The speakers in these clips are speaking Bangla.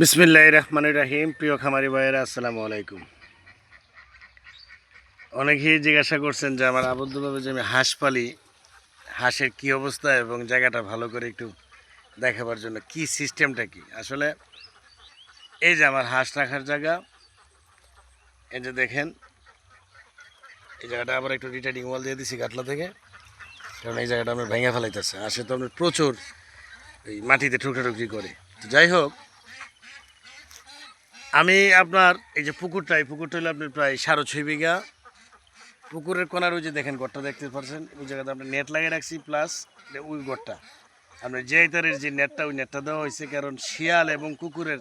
বিসমিল্লাহির রহমানির রহিম। প্রিয় খামারি ভাইয়েরা, আসসালামু আলাইকুম। অনেকেই জিজ্ঞাসা করছেন যে আমার আবদ্ধভাবে যে আমি হাঁস পালি, হাঁসের কী অবস্থা এবং জায়গাটা ভালো করে একটু দেখাবার জন্য কি সিস্টেমটা কি। আসলে এই যে আমার হাঁস রাখার জায়গা, এই যে দেখেন, এই জায়গাটা আবার একটু রিটার্নিং ওয়াল দিয়ে দিছি কাটলা থেকে, কারণ এই জায়গাটা আমরা ভেঙে ফেলাইতেছে। আসে তো আপনার প্রচুর এই মাটিতে ঠুকরি করে। তো যাই হোক, আমি আপনার এই যে পুকুরটা হলো আপনার প্রায় 6.5 বিঘা। পুকুরের কোনার ওই যে দেখেন ঘরটা দেখতে পাচ্ছেন, ওই জায়গাতে আমরা নেট লাগিয়ে রাখছি, প্লাস ওই ঘরটা আপনার যে তারের যে নেটটা, ওই নেটটা দেওয়া হয়েছে কারণ শিয়াল এবং কুকুরের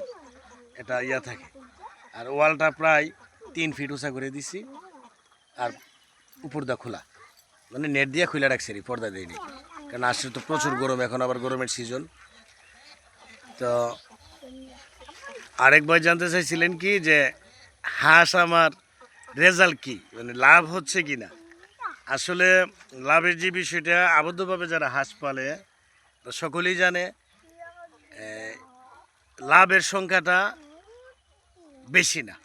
এটা থাকে। আর ওয়ালটা প্রায় 3 ফিট উঁচা করে দিছি, আর উপর দা খোলা, মানে নেট দিয়ে খুলে রাখছি, পর্দা দিইনি, কারণ আসলে তো প্রচুর গরম, এখন আবার গরমের সিজন। তো আরেক ভাই জানতে চাইছিলেন কি যে হাঁস আমার রেজাল্ট কি, মানে লাভ হচ্ছে কি না। আসলে লাভের যে বিষয়টা, আবদ্ধভাবে যারা হাঁস পালে সকলেই জানে লাভের সংখ্যাটা বেশি না।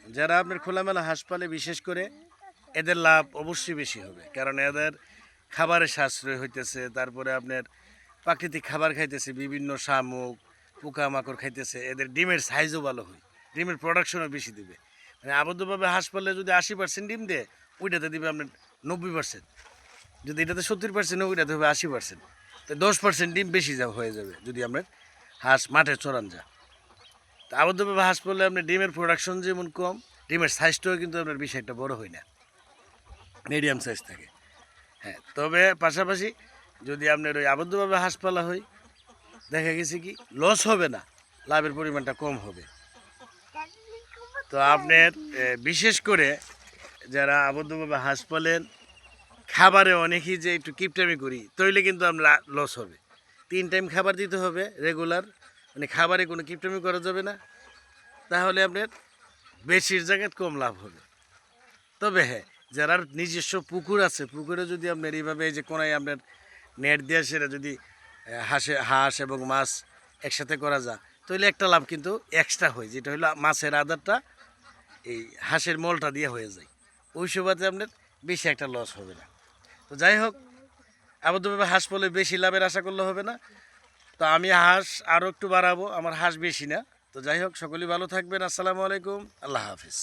যারা আপনার খোলামেলা হাঁস পালে বিশেষ করে এদের লাভ অবশ্যই বেশি হবে, কারণ এদের খাবারের সাশ্রয় হইতেছে, তারপরে আপনার প্রাকৃতিক খাবার খাইতেছে, বিভিন্ন শামুক পোকামাকড় খাইতেছে, এদের ডিমের সাইজও ভালো হয়, ডিমের প্রোডাকশনও বেশি দিবে। মানে আবদ্ধভাবে হাঁস পাললে যদি 80% ডিম দেয়, ওইটাতে দিবে আপনার 90%। যদি এটাতে 70% ওইটাতে হবে 80%। তো 10% ডিম বেশি হয়ে যাবে যদি আপনার হাঁস মাঠে চড়ান যায়। তো আবদ্ধভাবে হাঁস পড়লে আপনার ডিমের প্রোডাকশন যেমন কম, ডিমের সাইজটাও কিন্তু আপনার বেশি একটা বড় হয় না, মিডিয়াম সাইজ থাকে। হ্যাঁ, তবে পাশাপাশি যদি আপনার ওই আবদ্ধভাবে হাঁস পালা হয়, দেখা গেছে কি লস হবে না, লাভের পরিমাণটা কম হবে। তো আপনার বিশেষ করে যারা আবদ্ধভাবে হাঁস পালেন, খাবারে অনেকেই যে একটু কিপটামি করি, তাইলে কিন্তু আমরা লস হবে। 3 টাইম খাবার দিতে হবে রেগুলার, মানে খাবারে কোনো কিপটামি করা যাবে না, তাহলে আপনার বেশির জায়গায় কম লাভ হবে। তবে হ্যাঁ, যারা নিজস্ব পুকুর আছে, পুকুরে যদি আপনার এইভাবে এই যে কোনায় আপনার নেট দিয়ে সেটা যদি হাঁস এবং মাছ একসাথে করা যায়, তাহলে একটা লাভ কিন্তু এক্সট্রা হয়, যেটা হলো মাছের আদারটা এই হাঁসের মলটা দিয়ে হয়ে যায়। ওই সুবাদে আপনার বেশি একটা লস হবে না। তো যাই হোক, আবদ্ধভাবে হাঁস পলে বেশি লাভের আশা করলে হবে না। তো আমি হাঁস আরও একটু বাড়াবো, আমার হাঁস বেশি না। তো যাই হোক, সকলেই ভালো থাকবেন। আসসালামু আলাইকুম, আল্লাহ হাফিজ।